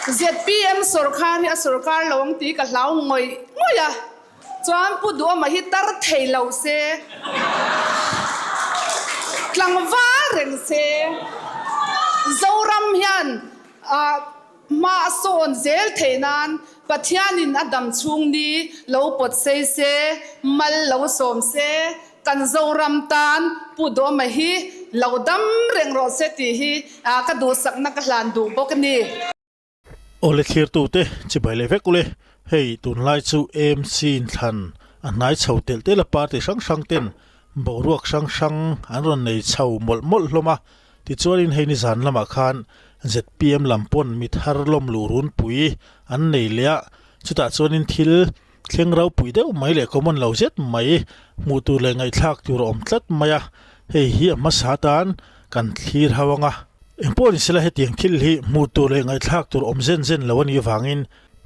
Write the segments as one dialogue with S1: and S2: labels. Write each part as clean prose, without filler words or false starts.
S1: ZPM Sectoral ni Sectoral lawang ti ka lau ngoi ya chuan pu du ma hi tar thei lo se tlangwa reng se zoram hian ma son zel theinan pathianin adam chung ni lo pot sei se mal lo som se kan zoram tan pu do ma hi lo dam reng ro se ti hi ka du sak na ka hlan du bok ni
S2: ole thlir tu te chibai le vekule hei tun lai chu MC than anai chhotel te la party sang sang ten boruak sang sang an ron nei chho mol mol hloma ti chuanin hei ni zan lama khan ZPM lampon mit har lom lurun pui an nei lia chuta chuanin thil thleng rau pui deuh mai le common lo zet mai mu tu le ngai thlak tur om tlat maya hei hi ma satan kan thlir hawanga empon sila hetiang thil hi mu tu le ngai thlak tur om zen zen lawani wangin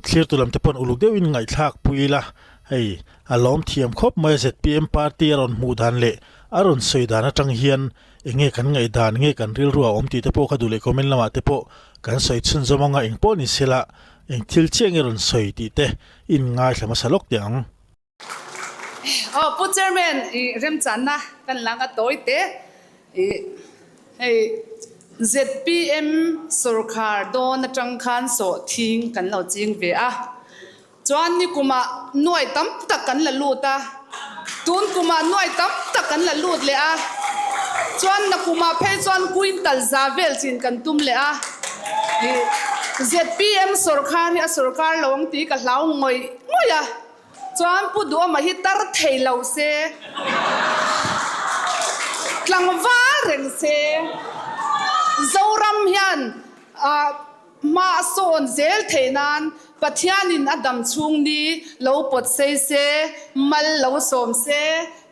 S2: thlir tu lam te pon uluk deuh in ngai thlak puila hei alom thiam khop mai ZPM party aron mu dan le aron soidana tang hian enge kan ngai dan nge kan ril ruwa om ti te po khadu le comment lama te po kan soi chun zomanga engpon ni sila eng thil cheng eron soi ti te in ngai hlama salok tiang
S1: pu chairman rem chan na kan langa toi te hey ZPM Sectoral don atang khan so thing kan lo jing ve a chuan ni kuma noi tam tak kan la luta tun kuma noi tam tak kan la lut le a chuan na kuma phei chuan quintal zavel chin kan tum le a ZPM Sectoral ni Sectoral lawang ti ka lau ngoi ya chuan pu du ma hi tar thei lo se tlangwa reng se zoram hian ma son zel theinan pathianin adam chung ni lo pot sei se mal lo som se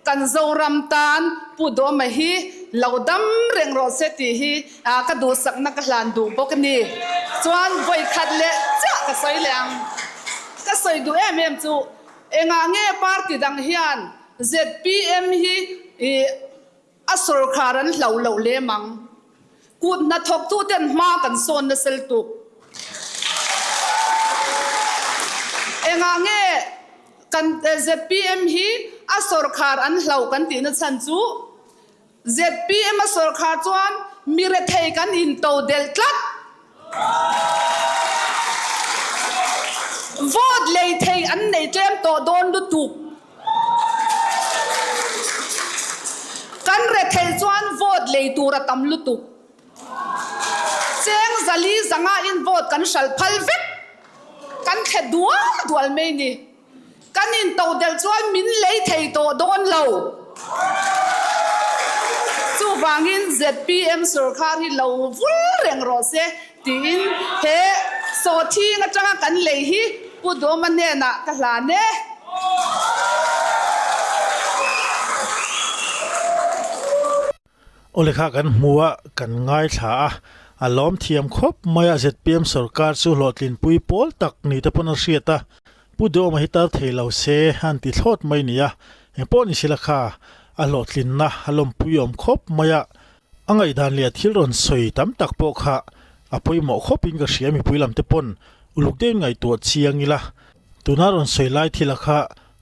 S1: kan zoram tan pu do ma hi lo dam reng ro se ti hi ka du sak na ka hlan du bok ni chuan voi khat le cha ka soi lang ka soi du em chu enga nge party dang hian ZPM hi a Sectoral an lo le mang kut na thok tu ten ma kan son na sel tu enga nge kan ZPM hi a Sectoral an hlau kan ti na chan chu ZPM a Sectoral chuan mire thei kan in to del tlat vote lei thei an nei tlem to don du tu kan re thei chuan vote lei tur atam lu tu cheng zali zanga in vote kan shal phal vek kan khedua dual me ni kan in to del chuan min lei thei to don lo chu wangin ZPM Sectoral hi lo vul reng ro se tin he so thi nga changa kan lei hi pu do man ne na ka hla ne
S2: ole kha kan muwa kan ngai tha alom thiam khop maya ZPM Sectoral chu hlotlin pui pol tak ni te pon riata pu do ma hitar theilo se han ti thlot mai nia empon ni sila kha alotlin na halom puyom khop maya angai dan le thil ron soi tam tak po kha apoi mo khopin ka hriam mi puilam te pon uluk den ngai to chiangila tunaron soi lai thila kha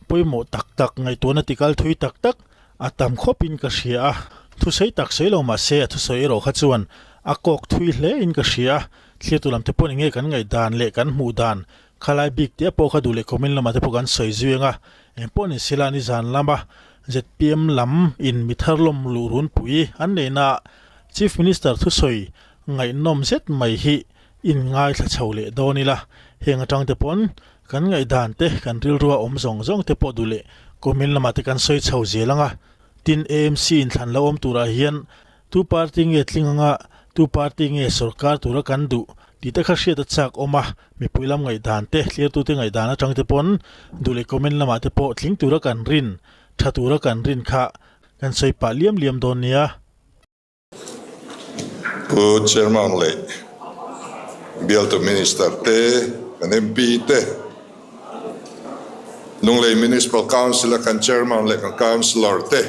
S2: poimo tak tak ngai to na tikal thui tak tak atam khopin ka hria thu sei tak sei lo ma se thu sei ro kha chuan akok thui hle in ka hria thletulam te pon nge kan ngai dan le kan mu dan khalai big te po kha du le comment lama te po kan soi zuenga empon silani zan lama ZPM lam in mitharlom lurun pui an neina chief minister thu soi ngai nom zet mai hi in ngai thla chhole donila henga tang te pon kan ngai dan te kan ril ruwa om zong zong te po dule comment lama te kan soi chho zelanga tin AMC in thlan la om tura hian tu party nge tlinga tu party nge Sectoral tura kan du ti ta kha hria ta chak oma mi puilam ngai dan te hlir tu te ngai dan atang te pon dule comment lama te po tling tura kan rin thatura kan rin kha kan soi pa liam liam don nia
S3: Good chairman le bial to minister te kan MP te nung le municipal council kan chairman le kan councilor te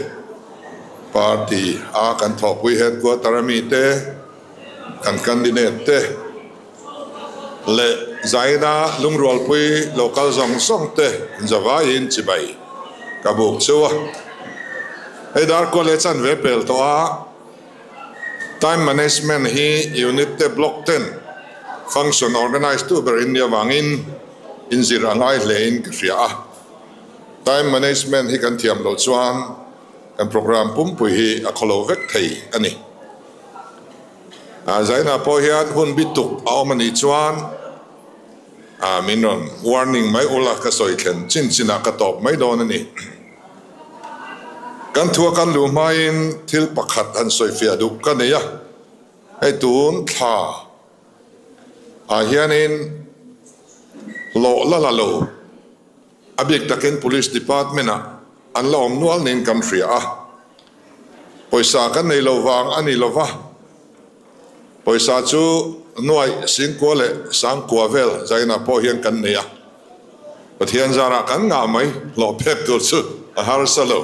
S3: party a kan thok we headquarter mi te kan candidate te le zaina lungrol pui local zong song te jawa in chibai kabuk chuwa edar college an vepel to a time management hi unit te block 10 function organized to ber india wangin inzir angai lein kria time management hi kan thiam lo chuan kan program pumpui hi a kholo vek thei ani zaina po hian hun bituk awmani chuan minon warning mai ula ka soi thlen chin china ka top mai don ani kan thua kan lu main thil pakhat an soi fia duk ka neya ai tun tha hianin lo la lo abik takin police department an lom nual nin kam fria poisa kan nei lo wang ani lova poisa chu nuai singko le sangko vel zaina po hian kan neya pathian zara kan nga mai lo phek tu chu a har salo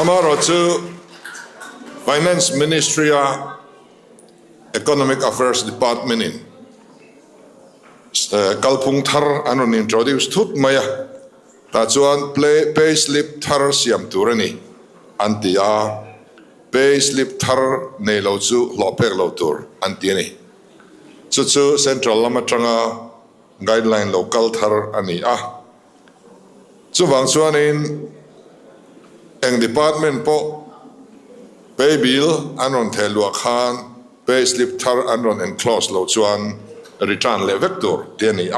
S3: amaro chu finance ministry economic affairs department in kalpung thar anon introduce thut maya ta chuan pay slip thar siam turani antia pay slip thar nei lo chu lo pek lo tur anti ni chu central lama tanga guideline local thar ani chu wang chuan in eng department po pay bill anon thelua khan pay slip thar anon enclose lo chuan return le vector tiani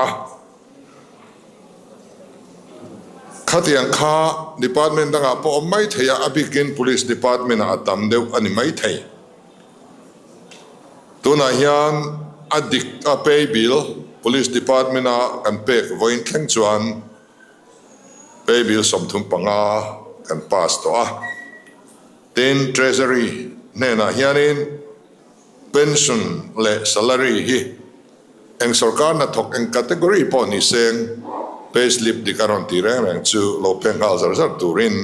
S3: khatiang kha department danga po mai theya abikin police department atam deu ani mai thei tuna hian adik a pay bill police department kan pek voin thleng chuan pay bill somthum panga kan pass to then treasury nena hianin pension le salary hi eng sarkar na thok eng category po ni seng payslip di karon ti reng chu lo peng hal zar turin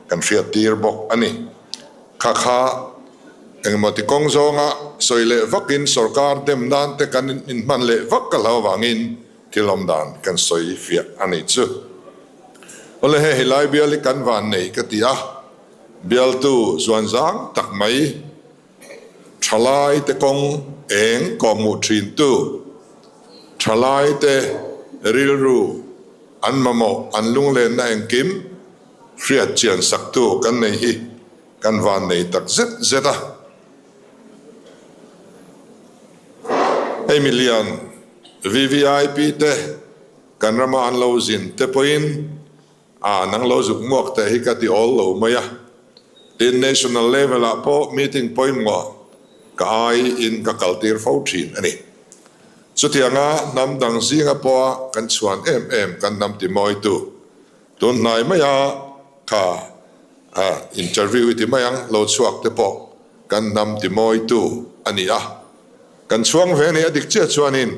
S3: kan fiat tir bok ani kha eng moti kong zonga soile vakin sarkar dem dan te kan in man le vak ka law wangin tilom dan kan soi fiat ani chu ole he hilai biali kan van nei ka tia bial tu zuan zang tak mai thalai te kong eng ko mu thin tu thalai te ril ru an mamo an lung len na eng kim friat chian sak tu kan nei hi kan van nei tak zeta million VVIP te kan rama an lo zin te poin nang lo zuk muak te hi ka ti all lo maya in national level po meeting point mo ka ai in ka kaltir fo thin ani chutianga nam dang zinga po kan chuan kan nam ti moi tu tun nai maya kha interview ti mayang lo chuak te po kan nam ti moi tu ani kan chuang ve ni adik che chuanin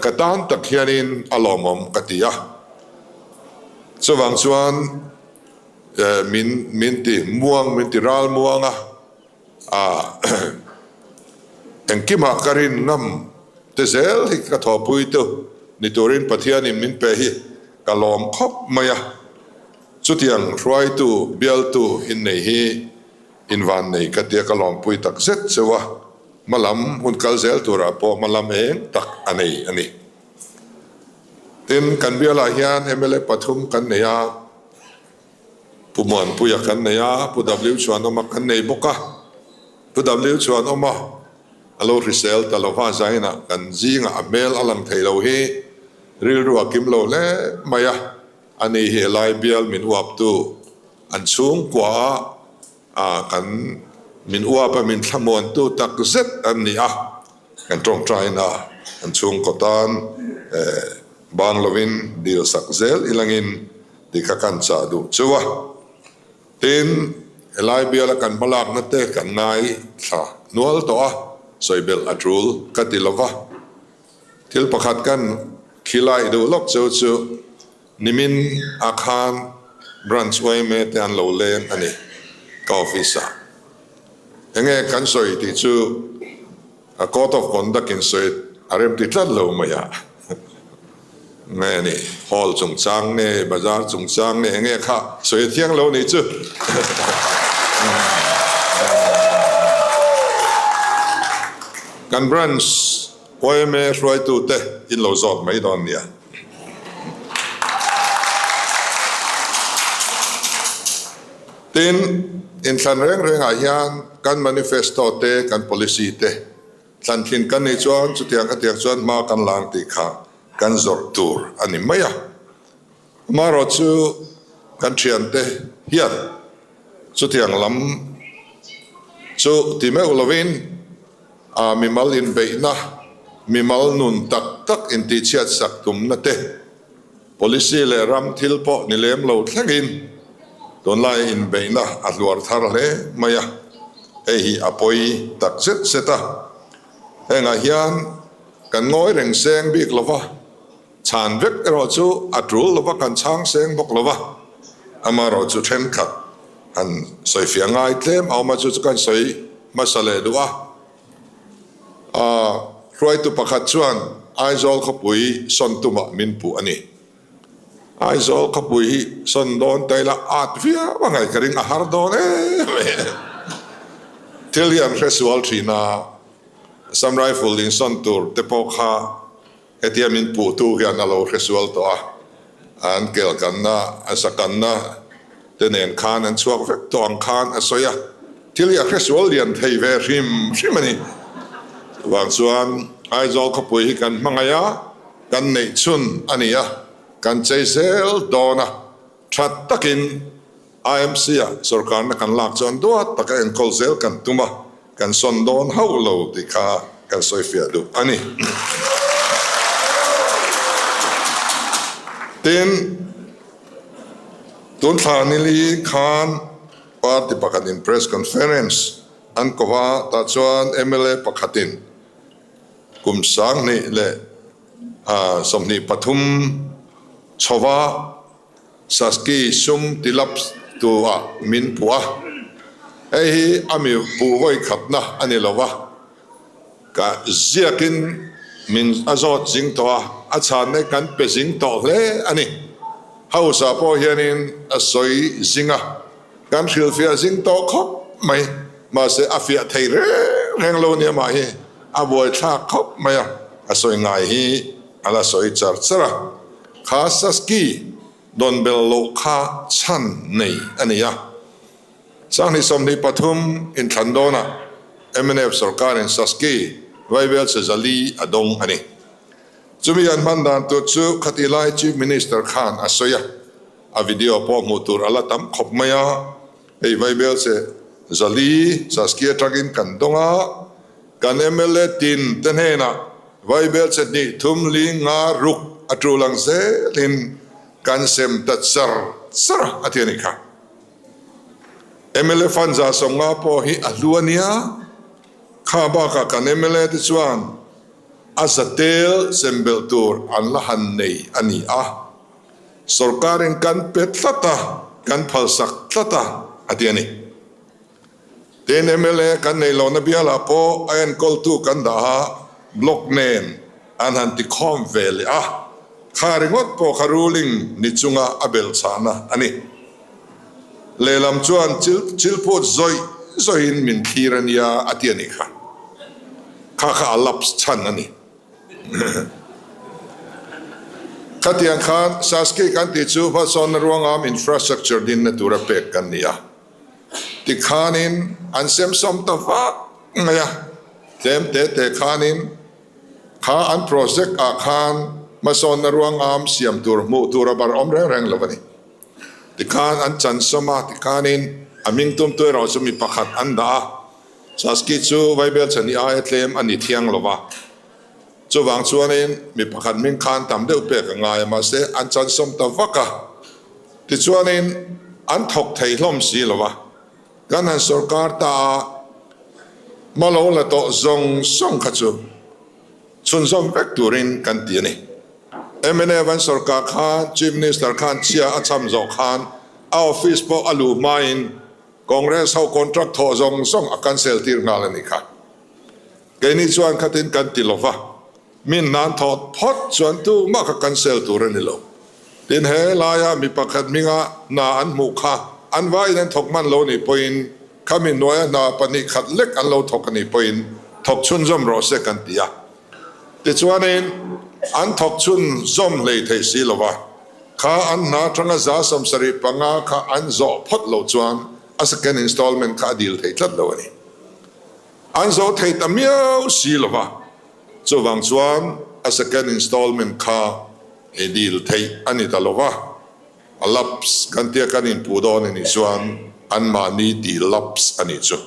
S3: ka tan tak hianin alomom katia chuwang chuan min ti muang min ti ral muanga engkima karin ngam te zel hi ka thopui tu ni turin pathian in min pe hi kalom khop maya chutiang roi tu bial tu in nei hi in van nei ka te kalom pui tak zet chewa malam hun kal zel tura po malam eng tak ani tin kan biala hian MLA pathum kan neya pumuan puya kan neya pu w chuan oma kan nei boka pu w chuan oma alo risel talova zaina kan zinga amel alang theilo hi ril ru akim lo le maya ani he lai bial min uap tu an chung kwa kan min uap min thamon tu tak zet an ni kan trong traina an chung kotan bang lovin dil sak zel ilangin di ka kan cha du chuwa tin elai bial kan balak na te kan ngai tha nual to soibel atrul katilova til pakhat kan khilai do lok chu nimin akhan branch way me te an lo len ani ka office enge kan soi ti chu code of conduct in soi arem ti tlat lo maya nghe ni hall chung chang ne bazar chung chang ne nghe kha soi thiang lo ni chu kan branch poi me roi tu te in lo zot mai don nia tin in than reng a hian kan manifesto te kan policy te than thin kan ni chuan chu tiang atiak chuan ma kan lang ti kha kan zor tur ani maya ma ro chu kan thian te hian chu tiang lam chu ti me ulovin a mi mal in beina mi mal nun tak tak in ti chiat sak tum na te policy le ram thil po ni lem lo thlagin don lai in beina a luar thar le maya hi apoi tak set seta enga hian kan ngoi reng seng bik lova chan vek ro chu atrul lova kan chang seng bok lova ama ro chu then khat an soi fiangai tlem au ma chu kan soi masale duwa roi tu pakhat chuan aizol khapui son tuma min pu ani aizol khapui son don taila at via wangai karing a har don tilian festival thina sam rifle in son tur te pokha etiam min pu tu hian alo festival to an kel kanna asakanna tenen khan an chuak vek to ang khan asoya tilia festival lian thei ve rim ani wang chuan aizol khapui kan mangaya kan nei chun ania kan chaisel dona that takin IMC sarkar na kan lak chuan do taka en kolzel kan tuma kan son don haulo ti kha kan soifia du ani tin tun thanili khan party pakhatin press conference an kowa ta chuan MLA pakhatin kum sang ni le somni pathum chowa saski sum tilap tuwa min puwa hi ami puwoi khatna ani lowa ka ziakin min azot jing towa achan ne kan pe jing to le ani hausa po hianin asoi zinga kan khil fia jing to khop mai ma se afia theire reng lo ne ma hi aboi tha khop maya asoi ngai hi ala soi char chara khasaski don bel lo kha chan nei ania sang ni som ni pathum in thandona MNF sarkar in saski vaibel se zali adong ani chumi an mandan to chu khatilai chief minister khan asoya a video po mutur ala tam khop maya ei vaibel se zali saski tragin kan donga kan MLA tin tenena vaibel se ni thum li nga ruk atrulang se lin kan sem tat sar atiani kha MLA fanza songa po hi aluania kha ba ka kan MLA ti chuan azatel sembel tur an la han nei ani a sarkarin kan petlata kan phalsak tlata atiani ten MLA kan nei lo na biala po ayan kol tu kan da block nen an han ti khom vel kharingot po kharuling ni chunga abel sana ani lelam chuan chilpot zoin min khirania atiani kha alaps chan ani khatiang khan saski kan ti chu pha son ruangam infrastructure din na tura pek kan nia ti khanin an sem som ta fa ngaya tem te khanin kha an project a khan ma son ruangam siam tur mu tura bar om reng lovani ti khan an chan soma ti khanin aming tum tu ro chu mi pakhat an da saski chu vaibel chani a etlem ani thiang lova chu wang chuanin mi pakhat ming khan tam deuh pek ngai ma se an chan som ta vaka ti chuanin an thok thei hlom si lova kan han sarkar ta malo la to zong song khachu chun zong vek turin kan ti ni MNA van sarkar khan chief minister khan chia acham zo khan a office po alu main congress how contract tho zong song akan sel tir ngal ani kha cái này chuan khát tin kan ti lova min nan thot phot chuan tu ma kha cancel tu ren lo tin he la ya mi pakhat minga na an mu kha an vai nan thok man lo ni point khamin noya na pani khat lek an lo thok ani point thok chun zom ro se kan tia ti chuanin an thok chun zom le thei si lova kha an na tanga za som sari panga kha an zo phot lo chuan a second installment kha deal thei tlat lo ani an zo thei tamiau si lova chu wang chuan a second installment kha e deal thei ani ta lova a laps kan tia kan in pu don ani chuan an ma ni deal laps ani chu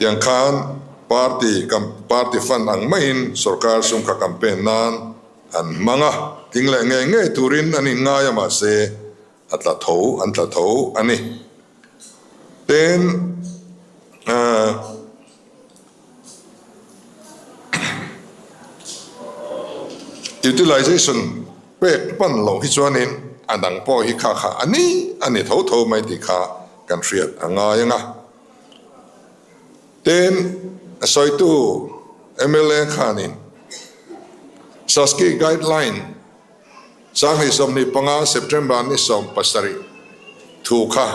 S3: tiang khan party fan ang main sarkar sum ka campaign nan an manga tingle nge turin ani nga ya ma se atla tho ani then utilization pek pan lo hi chuanin anang po hi kha ani tho mai ti kha kan riat anga yanga then soitu MLA khanin saski guideline sang hi somni panga September ni som pasari thu kha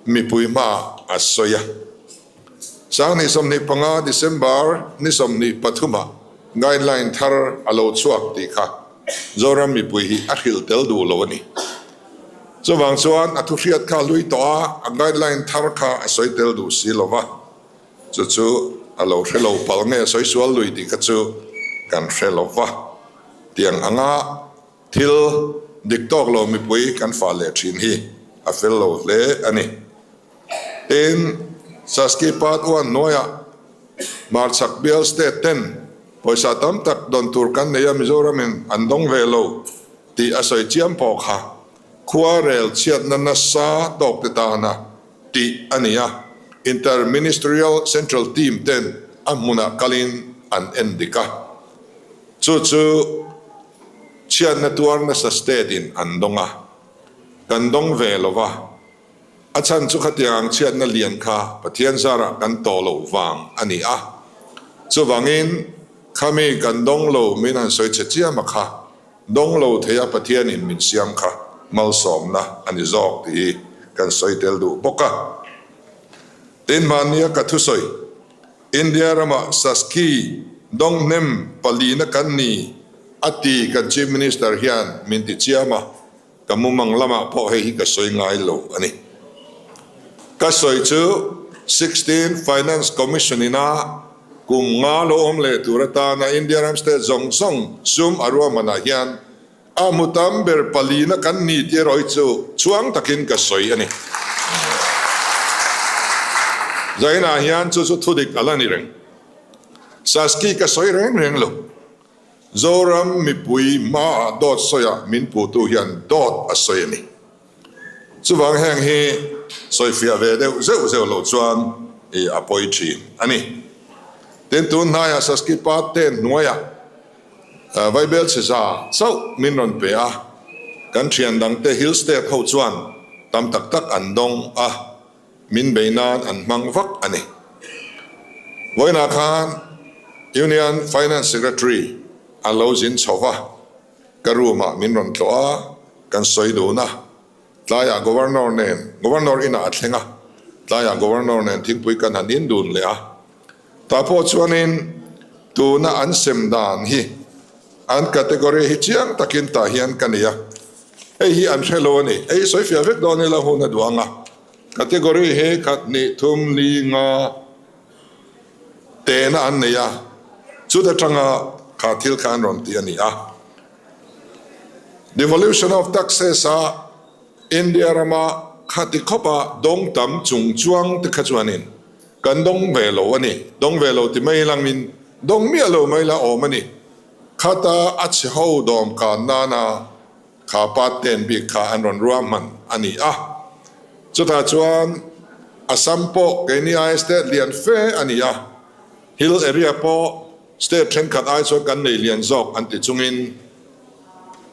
S3: mi puima asoya sang ni somni panga December ni somni pathuma guideline thar alo chuak ti kha zoram mi pui hi akhil tel du lo ni so wang chuan athu riat kha lui to a guideline thar kha asoi tel du si lova chu alo hello pal nge soi sual lui ti kha chu kan helova tiang anga thil diktok lo mi pui kan fa le thin hi a fellow le ani in saski part 1 noya marchak bial state 10 poisa tam tak don tur kan neya Mizoram in andong velo ti asoi chiam po kha khuarel chiat na sa dok te ta na ti ania interministerial central team ten amuna kalin an endika chu chiat na tuar na sa state in andonga kandong velova achan chu khatiang chiat na lian kha pathian zara kan to lo wang ani a chu wangin khami kan dong lo min an soi chia ma kha dong lo theya pathian in min siam kha mal som na ani zok ti kan soi tel du boka tin mania ka thu soi India rama saski dong nem palina kan ni ati kan chief minister hian min ti chiama kamumang lama po hi ka soi ngai lo ani ka soi chu 16 finance commission ina kum nga lo omle turata na India ram state zongsong sum arwa mana hian amutam ber palina kan ni ti roi chu chuang takin ka soi ani zaina hian chu thudik alani reng saski ka soi reng lo zoram mi pui ma dot soya min pu tu hian dot asoi ni chu wang hang hi soi fia ve de zeu lo chuan e apoi chin ani ten tun na ya saski pa ten noya Bible sesa so min ron pe a kan thian dang te hill state ho chuan tam tak andong a min beinan an mang vak ani voina khan Union Finance Secretary alozin chowa karuma min ron tloa kan soidu na tlaya governor ina athenga tlaya governor nen thingpui kan hanin dun le a tapo chuanin tu na an sem dan hi an category hi chiang takin ta hian kania ei hi an thelo ni ei soifia vek don la hona duanga category he khat ni thum li nga te na an ne ya chu da tanga khathil khan ron ti ani a devolution of taxes a India rama khati khopa dong tam chung chuang te khachuanin kan dong velo ani dong velo ti mai lang min dong mi alo mai la o mani khata ach ho dom ka nana kha paten bi kha an ron ruaman ani a chuta chuan asampo keni ai state lian fe ani a hill area po state tren khat ai so kan nei lian zok anti chungin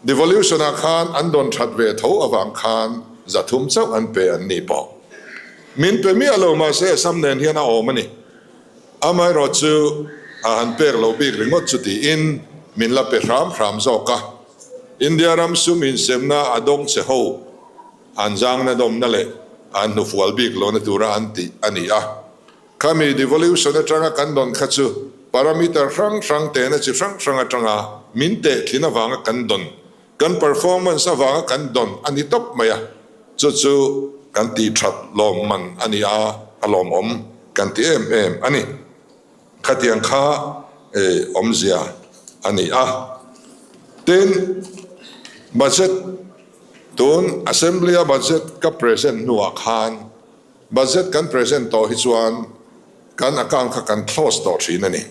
S3: devolution a khan an don that ve tho awang khan zathum chau an pe an ni po min pe mi alo ma se sam nen hian a omani amai ro chu han pek lo bik ringot chu ti in min la pe ram zo ka India ram sum in semna adong che ho anjang na dom na le an nu fual bik lo na tura anti ani a kami devolution atanga kan don khachu parameter rang te na chi rang atanga min te thina wanga kan don kan performance awanga kan don ani top maya chu kan ti that lom man ani a alom om kan ti em ani khatiang kha om zia ani a ten budget tun assembly budget ka present nuwa khan budget kan present to hi chuan kan account kha kan close to thin ani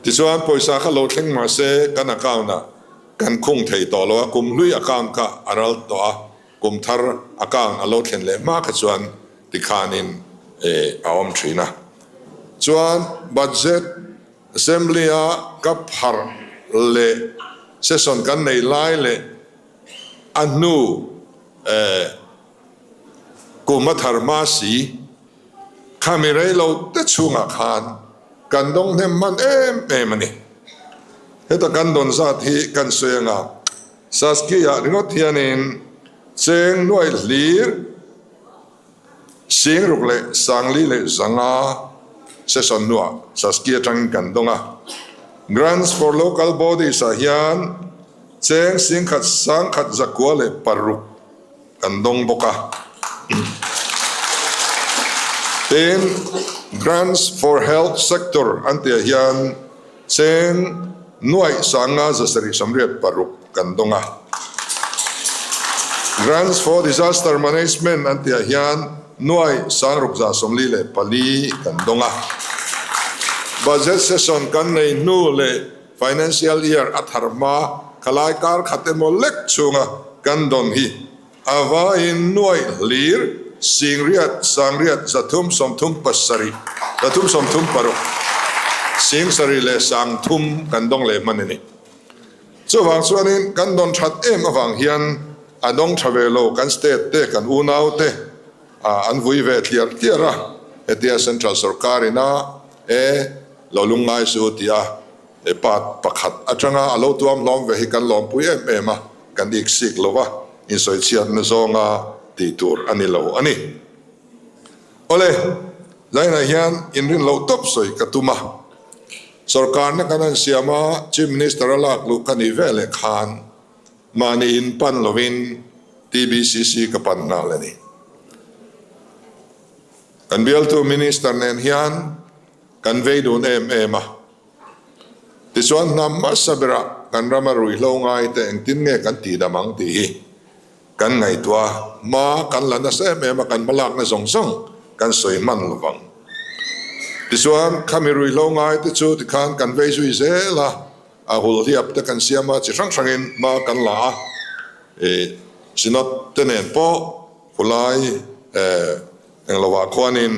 S3: ti chuan poisa kha lo thleng ma se kan account na kan khung thei to lo kum lui account ka aral to a kum thar account a lo thlen le ma kha chuan ti khanin awam thina chuan budget assembly a ka phar le session kan nei lai le anu kuma thar ma si khamire lo te chunga khan kan dong hem man em ani heta kan don sa thi kan suenga saskia ringot hianin cheng noi lir sing ruk le sangli le zanga session nuwa saskia tang kan donga grants for local bodies a hian cheng sing khat sang khat zakwa le paruk kan dong boka then grants for health sector antia hian cheng nuai sanga zasari samriat paruk kan donga grants for disaster management antia hian nuai sangruk za somli le pali kan donga budget session kan nei nu le financial year atharma khalai kar khate mo lek chunga kan don hi awa in nuai lir singriat sangriat zathum somthum pasari zathum somthum paro sing sari le sang thum kan dong le manini chuwang chuanin kan don that em awang hian adong thavelo kan state te kan unau te an vui ve thliar tiara etia central sarkarina lo lungai su tia pat pakhat atanga alo tuam lom ve hi kan lom pui ema kan dik sik lova in soi chiat na zonga ti tur ani lo ani ole zaina hian in rin lo top soi katuma sarkar na kanan siama chief minister alak lu kani vele khan mani in pan lovin TBCC kapan na leni kan bial tu minister nen hian kan veidun ema tisuan nam masabra kan ramarui lo ngai te engtin nge kan ti damang ti hi kan ngai tua ma kan lana se ema kan malak na song kan soi man lovang tisuan khamirui lo ngai te chu ti khan kan vei sui zela a hul hiap te kan siama chi sang in ma kan la sinot tenen po kulai englawa khwanin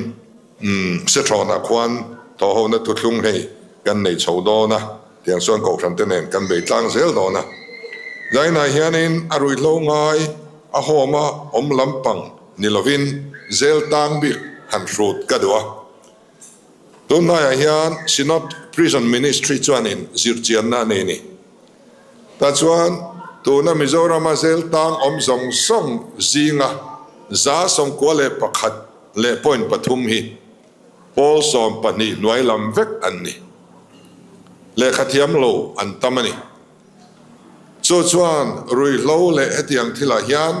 S3: setrona khwan to ho na tu thlung hei kan nei chodo na tiang suan ko tham tenen kan bei tlang zel do na zaina hianin arui lo ngai a homa om lampang nilovin zel tang bi han fruit kadwa tunaya hian sinot prison ministry chuanin zirchian na ne ni ta chuan tuna mizoram zel tang om zong song zinga za song ko le pakhat le point pathum hi pol som pani nuai lam vek anni le khathiam lo an tamani chu chuan rui lo le etiang thila hian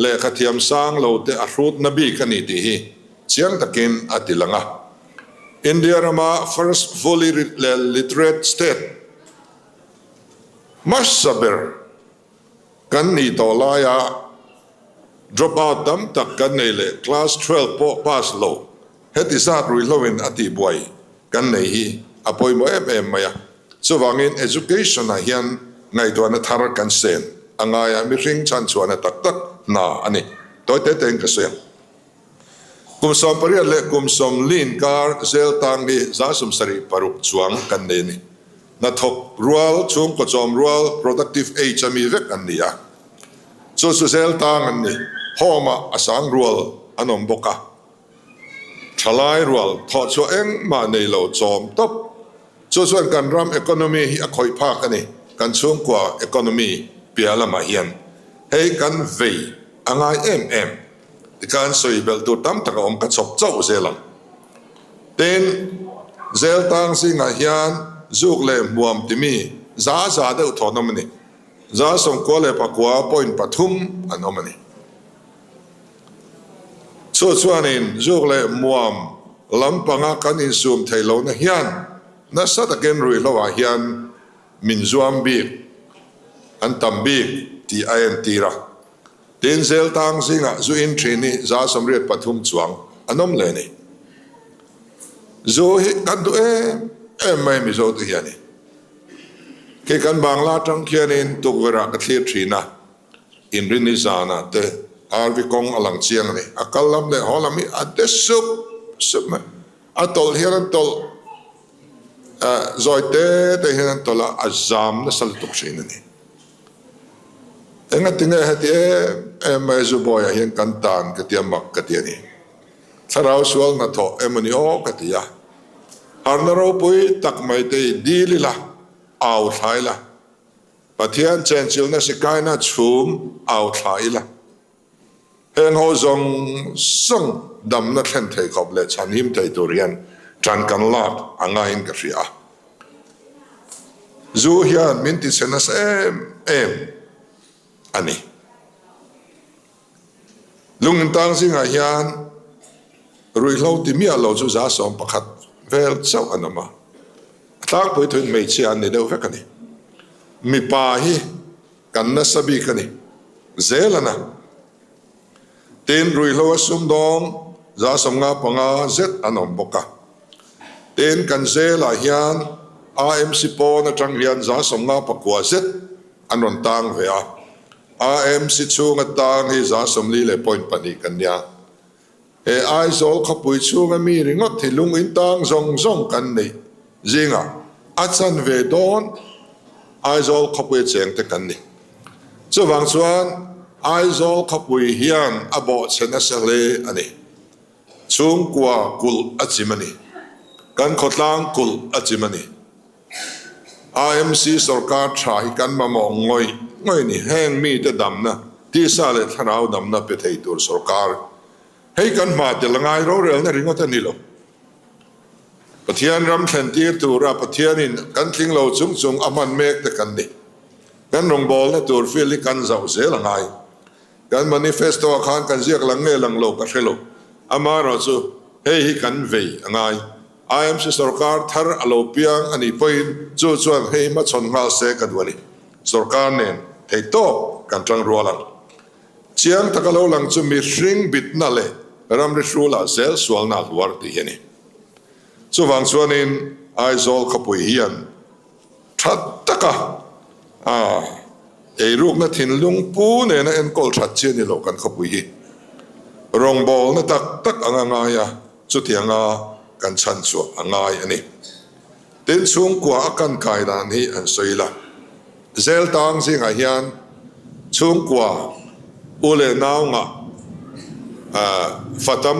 S3: le khathiam sang lo te arut nabi kani ti hi chiang takin atilanga India rama first fully literate state masaber kan ni to laya drop out dam tak kan nei le class 12 po pass low heti sat rui lowin ati boy kan nei hi apoi mo em maya so wangin education na hian ngai to na thar kan sen angaya mi ring chan chuana tak na ani toy te teng ka sem kum som pariat le kum som lin kar zel tang ni za sum sari paruk chuang kan nei ni na thok rual chung ko chom rual productive age ami vek an nia so zel tang an ni homa asang rual anom boka thalai rual tho cho eng ma nei lo chom top cho chuan kan ram economy hi a khoi phak ani kan chung kwa economy piala ma hian hei kan vei angai em ti kan soi bel tu tam taka om ka chop chau zelang ten zel tang singa hian zuk le muam timi za de thonom ni za som ko le pakwa point pathum anomani so chuanin zuk le muam lampanga kan in sum thailo na hian na sat again rui lawa hian min zuam bi an tam bi ti an tira ten zel tang singa zu in trini za som riat pathum chuang anom le ni zo hi kan du mai mi zo tu hiani ke kan bangla tang khianin tukara ka thlir thina in rinizana te arvi kong alang chiang ni akalam le holami ate sup atol hian tol zoite te hian tola azam na sal tuk shin ni enga tinga hati mai zo boya hian kan tan ka tiamak ka tiani sarau sual na tho emani o ka tia arnaro pui tak mai te dilila au thaila pathian chenchil na sikaina chum au thaila heng ho zong song dam na thlen thei khop le chanim thei turian tran kan lat anga in ka ria zu hian min ti senas em ani lung tang singa hian rui lo ti mi alo chu za som pakhat vel chau anama tak pui thun mei chian ni deuh vekani mi pa hi kan na sabi kani zelana ten rui lo sum dong za som nga panga zet anom boka ten kan zela hian AMC po na tang rian za som nga pakwa zet anon tang vea AMC chunga tang hi za som li le point pani kanya ai zol khapui chunga mi ringot thilung in tang zong kan nei zinga achan ve don ai zol khapui cheng te kan ni chuwang chuan ai zol khapui hian abo chena sale ani chung kwa kul achimani kan khotlang kul achimani IMC sarkar thai kan mamong ngoi ni heng mi te damna ti sa le thanau damna pe thei tur sarkar hei kan ma te langai ro rel na ringot ani lo pathian ram thlen tir tura pathianin kan thling lo chung aman mek te kan ni kan rong bol na tur fili kan zau ze langai kan manifesto khan kan ziak lang nge lang lo ka hrelo amaro chu hei hi kan vei angai IMC sarkar thar alo piang ani poin chu chuan hei ma chon ngal se ka duani sarkar nen thei to kan tang rualang chiang takalo lang chu mi hring bit na le ram ri shula zel swal na war ti yani chu wang chuanin ai zol khapui hian that taka ei ruk na thin lung pu ne na en kol that chi ni lo kan khapui hi rong bol na tak anga nga ya chu tianga kan chan chu angai ani ten chung kwa akan kai dan hi an soila zel tang singa hian chung kwa ule naw nga fatam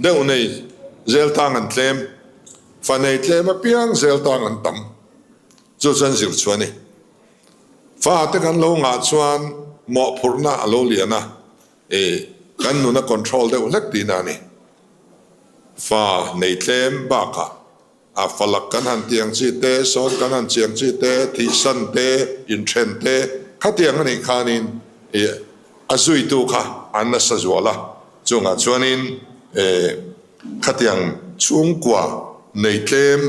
S3: deuh nei zel tang an tlem fanei tlem a piang zel tang an tam chu chan zir chuani fa te kan lo nga chuan mo phurna alo liana kan nu na control deuh lek ti na ni fa nei tlem ba ka a falak kan han tiang chi te son kan han chiang chi te thi san te in then te khatiang ani khanin azui tu kha anna sajwala chunga chuanin khatiang chung kwa nei tlem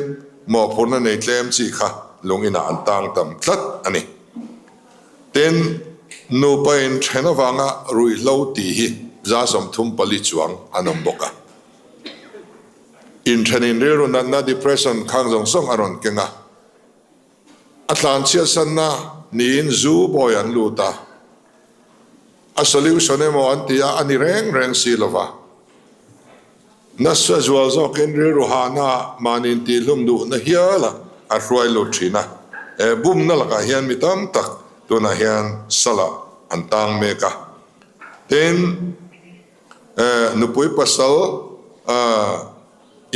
S3: mo phurna nei tlem chi kha lungina antang tam tlat ani ten nu pain thena wanga rui lo ti hi za som thum pali chuang anom boka in thenin rero na depression khang jong song aron kenga atlan chia sanna nin zu boyan luta a solution emo antia ani reng silova nasa zual zo ken rero hana manin ti lum du na hiala a roi lo thina bum na laka hian mi tam tak to na hian sala antang meka ten nupui pasal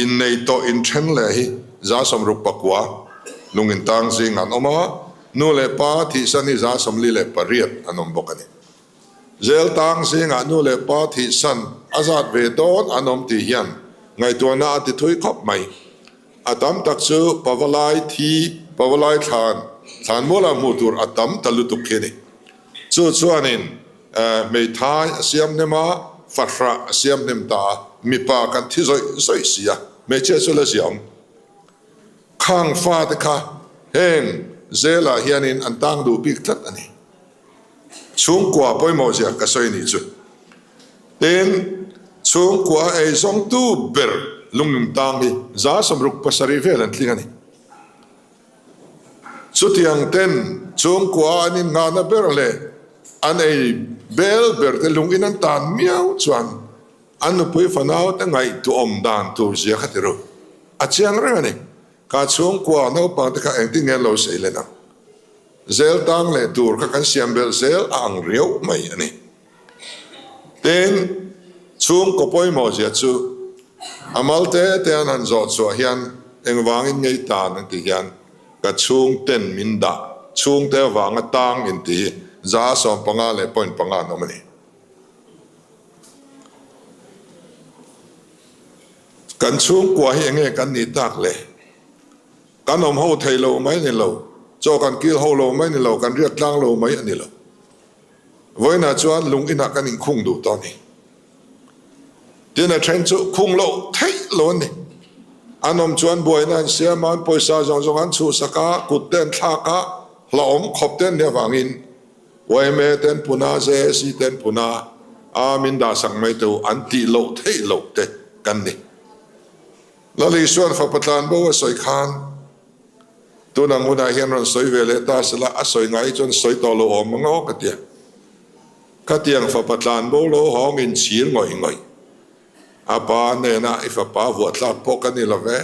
S3: in nei to in then le hi za som ruk pakwa lungin tang sing an oma nu le pa thi san hi za som li le pariat anom bokani zel tang sing an nu le pa thi san azat ve don anom ti hian ngai to na ti thui khop mai atam tak chu pawalai thi pawalai than mola mutur atam talutuk kheni chu chuanin mei thai siam nema fatra siam nem ta mi pa kan thi zoi sia me che chu la siam khang fa te kha heng zela hianin an tang du pik tlat ani chung kwa poi mo sia ka soi ni chu ten chung kwa ei zong tu ber lungim tang hi za som ruk pasari velan tlingani chutiang ten chung kwa anin nga na ber le an ei bel ber te lungin an tan miau chuan an pui fanau te ngai tu om dan tu zia khatiro achiang rani ka chung kwa no pa te ka eng ting lo sei le na zel tang le tur ka kan siam bel zel ang riau mai ani ten chung ko poi mo zia chu amal te an han zo chu hian eng wangin ngei tan ti hian ka chung ten min da chung te wanga tang in ti za som panga le point panga no mani kan chung kwa hi enge kan ni tak le kan om ho thei lo mai ni lo cho kan kil ho lo mai ni lo kan riat tlang lo mai ani lo voina chuan lung ina kan in khung du to ni tin a chen chu khung lo thei lo ni anom chuan boina sia man poisa jong jong an chu saka kut ten thla ka hlom khop ten ne wangin wai me ten puna je si ten puna amin da sang mai tu an ti lo thei lo te kan ni lali suan fa patlan bo soi khan tu nang una hian ron soi vele ta sala a soi ngai chon soi to lo om ngo ka tiang fa patlan bo lo hong in chir ngoi ngoi apa ne na if pa vot la po kan ni lo ve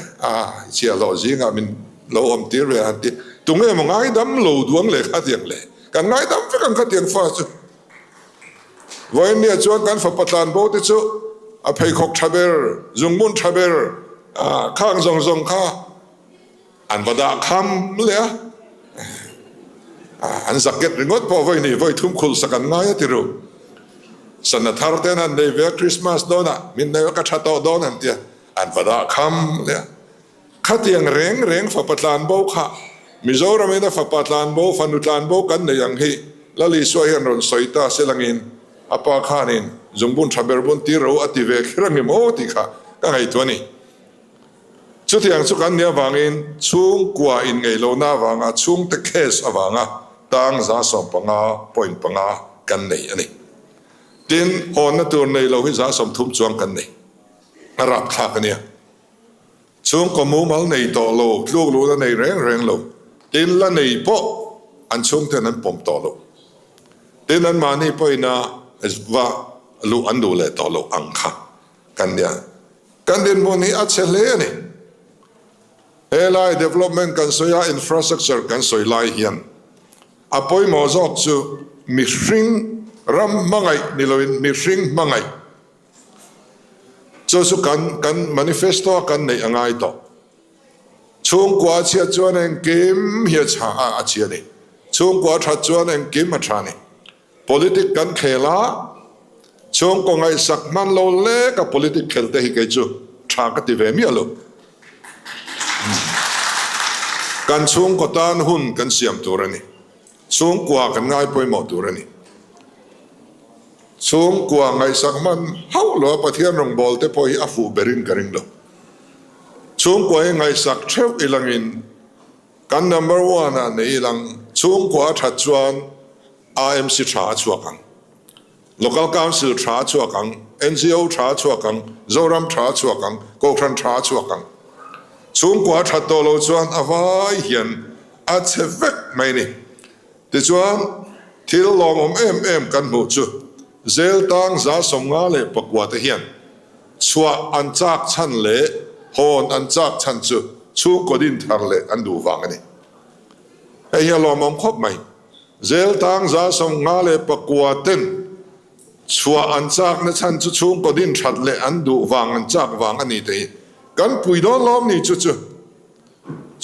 S3: chia lo zinga min lo om tir ve anti tu nge mo ngai dam lo duang le ka tiang le kan ngai dam fe kan ka tiang fa chu voin ne chuan kan fa patlan bo ti chu a phei khok thaber zungmun thaber khang zong zong kha an vada kham le an zaket ringot po voi ni voi thum khul sakan ngai ti ru sana thar ten an nei ve Christmas dona min nei ka thato don an tia an vada kham le khatiang reng fa patlan bo kha mizoram ina fa patlan bo fanutlan bo kan nei ang hi lali so hian ron soita selangin apa khanin zungbun thaber bun ti ro ati ve khirami mo ti kha ka ngai to ni chutiang chu kan nia wangin chung kwa in ngei lo na wanga chung te case awanga tang za som panga point panga kan nei ani tin hon na tur nei lo hi za som thum chuang kan nei arap kha kan nia chung ko mu mal nei to lo tluk lu na nei reng lo tin la nei po an chung te nan pom to lo tin an mani po ina eswa lu an du le to lo ang kha kan nia kan din mo ni a chele ani Elai development kan soya infrastructure kan soy lai hian apoi mo zok chu mi hring ram mangai niloin mi hring mangai chu su kan manifesto kan nei angai to chung kwa chia chuan en kim hi cha a chia ni chung kwa tha chuan en kim a tha ni politic kan khela chung ko ngai sak man lo le ka politic khelte hi ke chu tha ka ti ve mi alo kan chung ko tan hun kan siam turani chung kwa kan ngai poi mo turani chung kwa ngai sak man hau lo pathian rong bol te poi afu berin karing lo chung kwa ngai sak theu ilangin kan number 1 a nei lang chung kwa tha chuan RMC tha chuakang local council tha chuakang NGO tha chuakang zoram tha chuakang kokran tha chuakang chung kwa that to lo chuan avai hian a chevek mai ni ti chuan thil lom em kan mu chu zel tang za som nga le pakwa te hian chua an chak chan le hon an chak chan chu chu ko din thar le an du wang ani ei ya lom khop mai zel tang za som nga le pakwa ten chua an chak na chan chu chung ko din that le an du wang an chak wang ani te kan pui don lom ni chu chu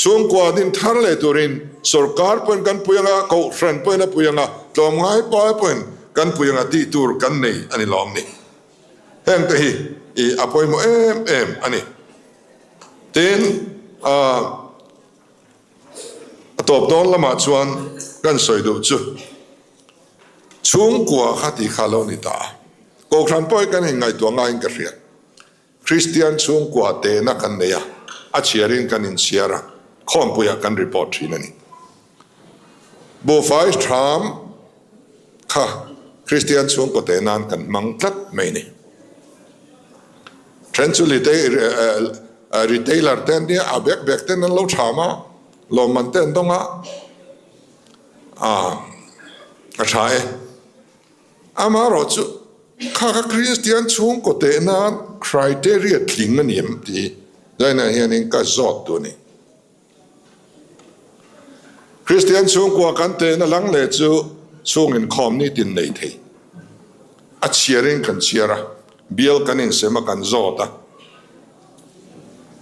S3: chung kwa din thar le turin sarkar pon kan puyanga ko friend pon na puyanga tom ngai pa pon kan puyanga ti tur kan nei ani lom ni heng te hi I apoi mo em ani ten top don lama chuan kan soi do chu chung kwa khati khalo ni ta ko khan poi kan ngai to ngai ka ria Christian chung kwa te na kan ne ya a chiarin kan in chiara khom puya kan report thina ni bo fai tham kha Christian chung ko te nan kan mang tlat mai ni Transulit retailer ten dia abek bek ten lo chama lo man ten donga a chae amaro chu kha Christian chung ko te na criteria thling na niam ti zaina hianin ka zot tu ni Christian chung ko kan te na lang le chu chung in khom ni tin nei thei a chiarin kan chiara biel kanin sema kan zota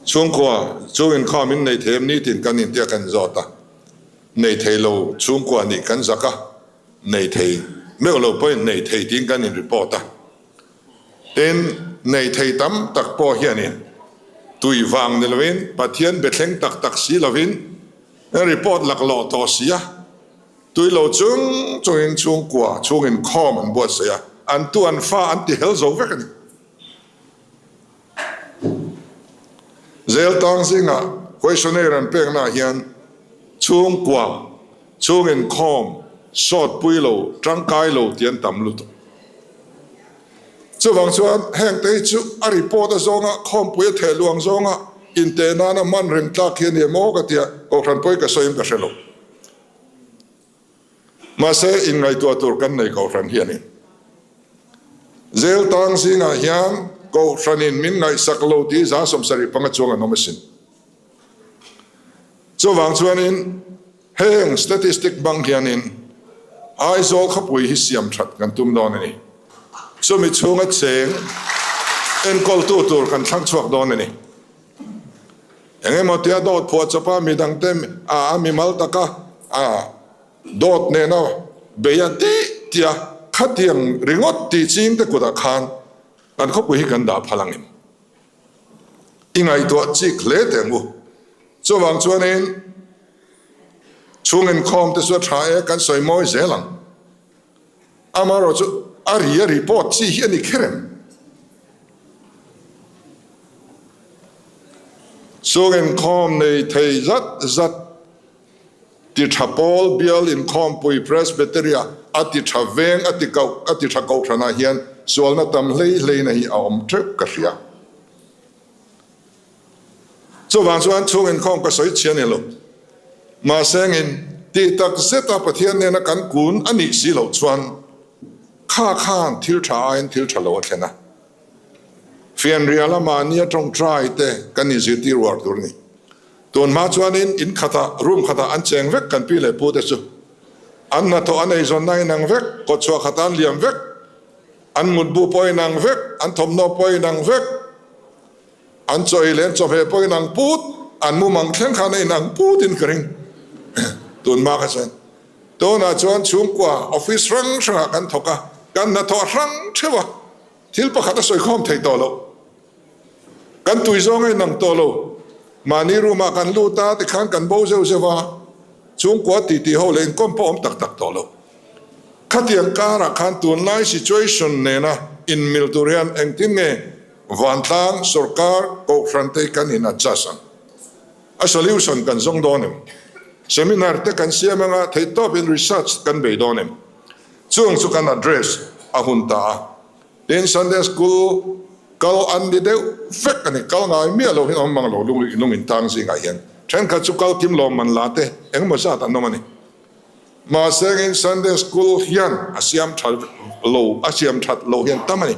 S3: chung kwa chung in khamin nei them ni tin kanin tia kan zota nei thelo chung kwa ni kan zaka nei thei me lo point nei thei tin kanin reporta ten nei thei tam tak po hianin tui wang ni lovin pathian betleng tak tak si lovin report lak lo to sia tui lo chung in chung kwa chung in khom an bo sia an tu an fa an ti hel zo vek ni zel tang singa questionnaire an pek na hian chung kwa chung in khom short pui lo trang kai lo tian tam lu to chu wang chuan heng te chu a report a zonga khom pui the luang zonga in te na na man reng ta khian ye mo ka tia ko khan poi ka soim ka shelo ma se in ngai tu tur kan nei ko khan hianin zel tang singa hian ko franin min ngai saklo ti za som sari panga chunga nomesin chu wang chuanin heng statistic bang hianin ai zol khapui hi siam that kan tum don ani chu mi chunga cheng en kol tu tur kan thang chuak don ani enge motia dot pho chapa mi dang tem a mi mal taka dot ne na beya ti tia khatiang ringot ti ching te kuda khan an kho pui kan da phalangin ingai to chi khle te mu chu wang chuanin chungen khom te so thae kan soi moi zelang amaro chu ari report chi hiani kherem chungen khom nei thei zat ti thapol bial in khom pui presbyteria ati thaveng ati thakau thana hian sualna tam hlei na hi aom trek ka ria chu wang chuan chung in khom ka soi chian elo ma sengin ti tak zeta pathian ne na kan kun ani si lo chuan kha khan thil tha in thil thalo thena fian riala ma nia tong trai te kan ni ziti war tur ni ton ma chuanin in khata room khata an cheng vek kan pi le pu te chu an na to anei zon nai nang vek ko chua khatan liam vek an mut bu poi nang vek an thom no poi nang vek an choi len cho he poi nang put an mu mang khen khan ei nang put in kring tun ma ka chen to na chuan chung kwa office rang sanga kan thoka kan na tho rang thewa thil pa khata soi khom thei to lo kan tui zong ei nang to lo mani ruma kan lu ta ti khan kan bo zeu zewa chung kwa ti ti ho len kom pom tak tak to lo khatiang kara khan tun lai situation ne na in mil turian eng tin nge vantang sarkar ko frante kan ina chasan a solution kan zong donem seminar te kan siamanga thei top in research kan be donem chung chu kan address a hunta in Sunday school kal an di deu fek ani kal ngai mi lo hin mang lo lung in tang si ngai hian chen kha chu kal kim lo man la te eng mo sa ta no mani ma seng in Sunday school hian asiam that lo hian tamani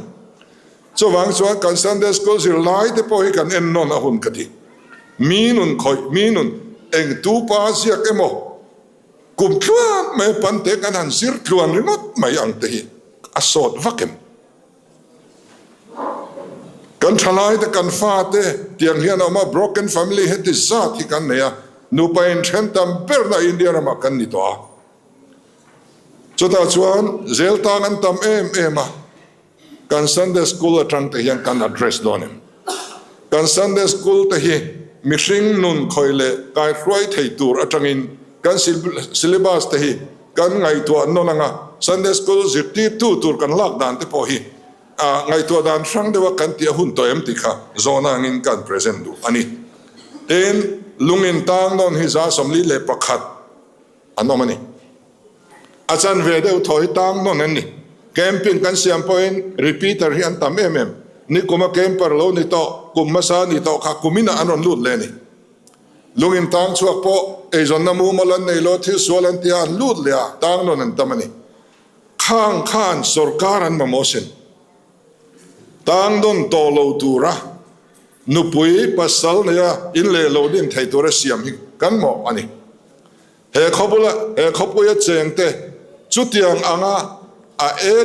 S3: chu wang chuan kan Sunday school zir lai te po hi kan en non a hun kati minun eng tu pa siak emo kum tluan me pan te kan han zir tluan ringot mai ang te hi asot vakem กันทลายแต่กันฟาเตเตียงเฮียนเอามา broken family เฮติซาที่กันเนี่ยนูไปเทรนตัมเปอร์นาอินเดียมากันนี่ตัวจุดชวนเซลตางันตัมมากัน Sunday school จังแต่ยังกัน address โดนกัน Sunday school แต่ฮีมิชิงนุนคอยเล่กายรวยไทยตัวจังอินกัน syllabus แต่ฮีกันไงตัวนั่นnga Sunday school จิตที่ตัวกันลากดันแต่พอฮีไงตัวดันช่างเดียวกันที่หุ่นตัวเอ็มติค่ะโซนางินกัน present ดูอันนี้เอ็นลุงอินตังนนฮิซาสมลีเล่ประคัดอันนั้นมันนี่อาจารย์เวเดอุทอยตังนนนี่แคมปิ้งกันเสียมพอยน์ repeater ที่อันตามนี่กุมาแคมเปอร์โลนี่โตกุมมาซานี่โตค่ะกุมินะอันนั้นลุดเลยนี่ลุงอินตังชัวโปเอจอนน้ำมูมาลันในโลที่สวลันที่อันลุดเลยตังนนนั่นตามนี่ข้างข้านสุรการันมาโมสินตังนนโตโลตูระนุปุยปัสสาวเนี่ยอินเลโลดินไทยตัวเสียมหิกันหมออันนี้เฮขบุละเฮขบุยเจงเตจุดยังอ่าง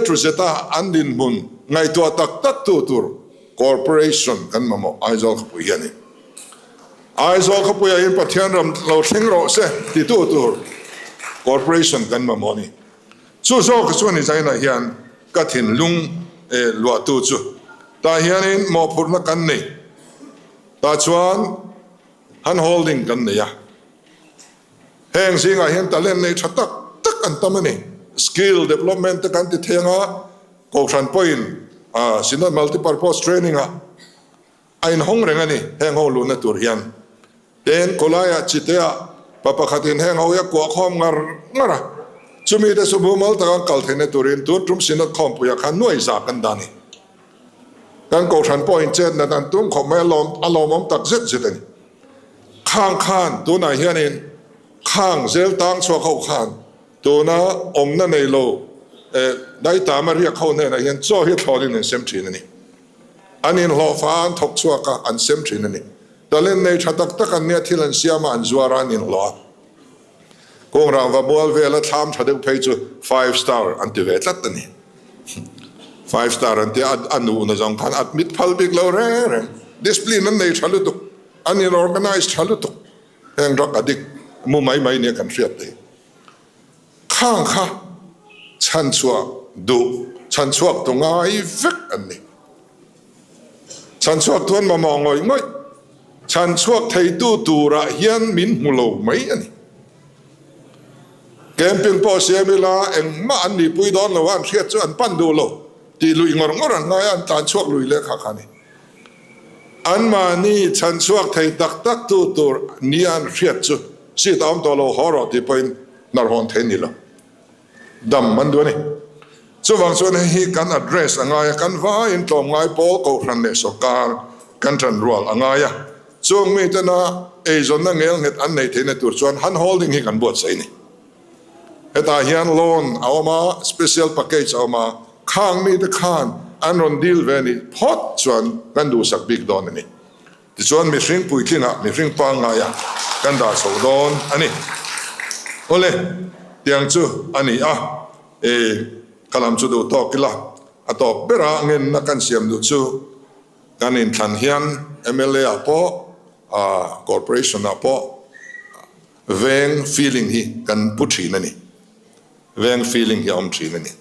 S3: จุดเจตาอันดินบุญไงตัวตักตัวcorporation กันมาหมอไอโซขบุยนี่ไอโซขบุยอินปัทยันรำเราเชิงเราเสที่ตัว corporation กันมาหมอนี่สู้ๆก็ส่วนนี้ใจนะเฮียนก็ถิ่นลุงหลวงตัวจู่แต่เฮียนหมอพูดนักกันนี่ตาชวนฮันโฮลดิ้งกันเนี่ยแห่งสิ่งเห็นแต่เล่นในชัดตักอันตมันนี่สกิลเดเวล็อปเมนต์กันที่เทียงอ่ะโคชันพอยน์สินะมัลติพาร์พอสเทรนนิ่งอ่ะไอ้ห้องเรื่องนี้แห่งเขาลุ้นตัวเฮียนเดินคนละยาจิตยาปะปะขัดแห่งเขาอยากกว่าข้อมงาระจุมีแต่สมบูรณ์มัลตะกันกัลเทนตัวเรียนตัวทุ่มสินะข้อมปุยขันน่วยจากกันดานี่กันโกชันพอยน์เจนนั่นตุ้มของแม่ลมอารมณ์ตักเจ็ดสินี่ข้างตัวไหนเฮียนินข้างเซลตังชัวเข้าข้างตัวน่ะอมนั่นในโลได้ตามมาเรียกเขาเนี่ยนะเฮียนโซ่เฮียทอดินเซมทรีนี่อันนี้หล่อฟ้าทกชัวกันอันเซมทรีนี่แต่เล่นในชัดตักกันเนี่ยที่เล่นเสียมาอันจัวรานินหล่อกงเราว่าบัวเวลทำชัดเพจ5 star อันที่เวทัดนี่5 star อันที่อันนู้นจังพันอัดมิดพัลบิกเราเร่ดิสพลีนนั้นในชัดตุกอันนี้ organize ชัดตุกแห่งรักอดิกมุมไม่เนี่ยกันเสียดเลยข้างข้าฉันชัวดูฉันชัวตรงไอ้ฟิกอันนี้ฉันชัวทวนมามองไอ้ง่อยฉันชัวไทยตัวระเฮียนมินมุโลไม่อันนี้แกมเป็นพอเสียเวลาเองมาอันนี้ปุยดอนละวันเสียจนปั้นดูโลตีลุยงอรันง่ายอันตานชัวลุยเล็กข้านี่อันมานี่ฉันชัวไทยตักตัวนี่อันเสียจุสิตามตัวเราหอรอที่เป็นนารอนเทนี่ละดำมันด้วยนี่ส่วนส่วนนี้การ address ง่ายกันว่าอินตรงง่ายโป๊กครันเนสการกันทันรัวง่ายส่วนมีแต่นะเอจอนนั่งเองเหตุอันในเทนตัวส่วนฮันโฮลดิ้งให้กันบวชใส่นี่เหตุเฮียนโลนเอามา special package เอามาข้างมีแต่ข้างอันรอนดีลเวนี่พอดส่วนกันดูสักบิ๊กดอนนี่ที่ส่วนมีสิ่งปุยทิ้งมีสิ่งปังง่ายกันด่าสาวดอนอันนี้โอเล่เตียงจูอันนี้ขลังจูดูตอกกิละอัตเบราเงินนักการเสียมดูจูการอินทันเฮียน MLA อ่ะพอcorporation อ่ะพอเวง feeling ฮีกันพุทธีนั่นนี่เวง feeling ฮีอมชีนั่นนี่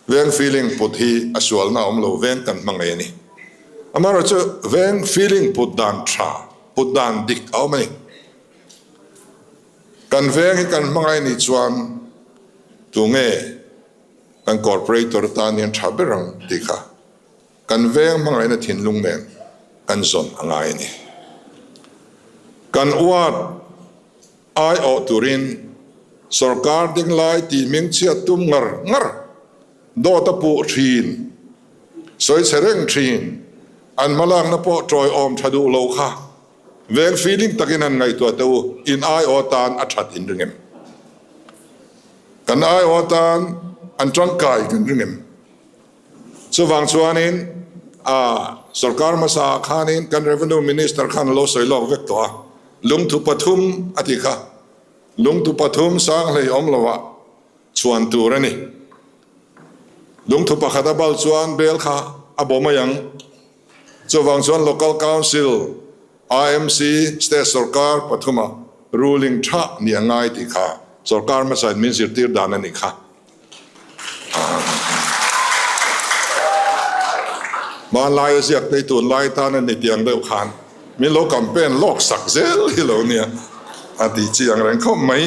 S3: เวง feeling พุทธีอสวลน่าอมโลเวงกันมังไงนี่อามาเราจะเวง feeling พุทธานชาพุทธานดิกเอาไหมกันเวงกันมังไงนี่ชวนตัวเงี้ยกัน corporator ตานี่ชาเบรังดิค่ะกันเวงมังไงนี่ทิ้งลุงเมนกันส่วนอะไรนี่กันอวดไอโอตุรินสรการดิ้งไล่ตีมิงเชียตุ้มงรโดตะปูทีนสวยเสรงทีนอันมาลังนปอจอยอมชาดูโลค่ะเวงฟีลิ่งตะกินันไงตัวเต้าอินไอโอตานอัจฉรินรึงเอ็มกันไอโอตานอันจังกายกันรึงเอ็มส่วนส่วนนี้สรการมาสาขานี้กัน revenue minister ขันโลสวยโลกเวกตัวลุงทุปทุมอธิกาลุงทุปทุมสร้างเลยอมละวะชวนตัวนี่ลุงทุปขัดบอลชวนเบลค่ะอบมายัง chuwang chuan local council IMC state sarkar pathuma ruling tha ni angai ti kha sarkar ma sai min sir tir dan ani kha ma lai siak te tu lai ta na ni tiang deuh khan mi lo campaign lok sak zel hi lo nia ati chiang rang khom mai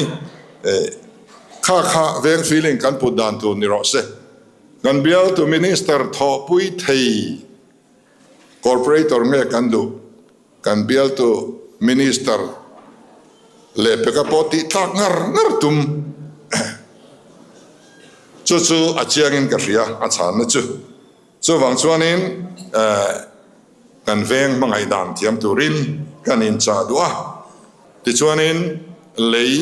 S3: kha veng feeling kan put dan tu ni ro se kan bial to minister tho pui thei corporator nge kan du kan bial to minister le peka poti tak ngar tum chu achiang in ka ria a chan na chu wang chuanin kan veng mangai dan thiam turin kan in cha dua ti chuanin lei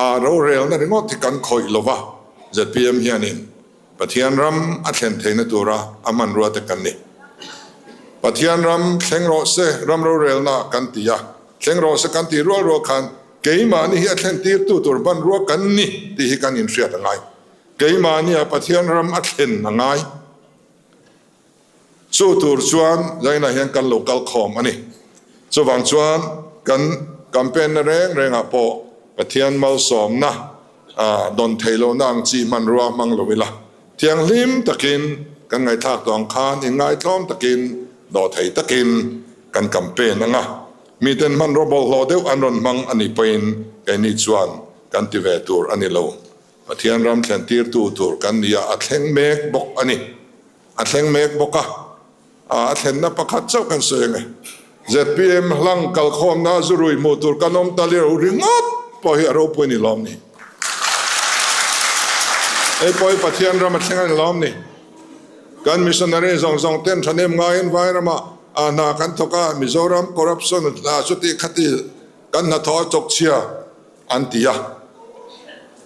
S3: a ro rel na ringot ti kan khoi lova zpm hianin pathian ram a thlen theina tura aman ruwa te kan ni pathian ram thleng ro se ram ro rel na kan tia thleng ro se kan ti ro khan keima ni hi a thlen tir tu tur ban ruwa kan ni ti hi kan in hriat angai keima ni a pathian ram a thlen angai chu tur chuan zaina hian kan local khom ani chuwang chuan kan campaign na reng a po pathian mal som na don thailo nang chi man ruwa mang lovila thiang lim takin kan ngai thak tong khan in ngai thlom takin do thei takin kan campaign anga mi ten man ro bol lo deuh an ron mang ani pain kai ni chuan kan ti ve tur ani lo pathian ram thlen tir tu tur kan nia a thleng mek bok ani a thleng mek boka a thlen na pakhat chau kan seng zpm hlang kal khom na zurui motor kanom talir ringop po hi ro poni lom ni ei poi pathian ram thlengan lom ni kan missionary zong ten thanem ngai en vai rama ana kan thoka mizoram corruption la chuti khati kan na tho chok chia antia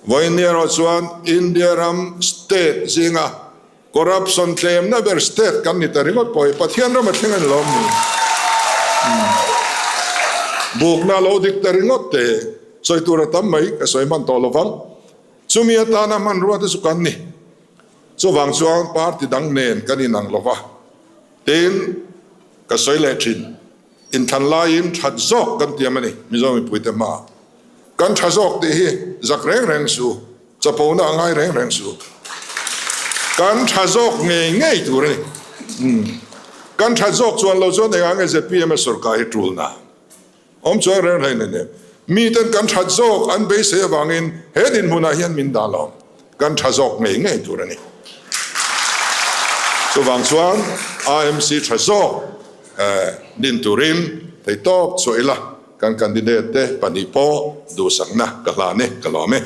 S3: voinero chuan india ram state zinga corruption claim na ber state kan ni taringot poi pathian ram thlengan lom ni buk na lo dik taringot te soi tura tam mai ka soi man to lovang chumia ta na man ruwa te sukan ni chuwang chuan party dang nen kan inang lova ten ka soi le thin in than lai in that zok kan tiamani mizomi puite ma kan tha zok te hi zak reng su chapo na ngai reng su kan tha zok ngei tur ni kan tha zok chuan lo chuan enga nge zpm sarkar hi tul na om chuan reng ne mi ten kan tha zok an be se wangin hedin huna hian min dalom kan tha zok ngei tur ni chuwang chuan IMC tha zok din turin thei top choila kan candidate te pani po du sangna ka hla ne ka lo me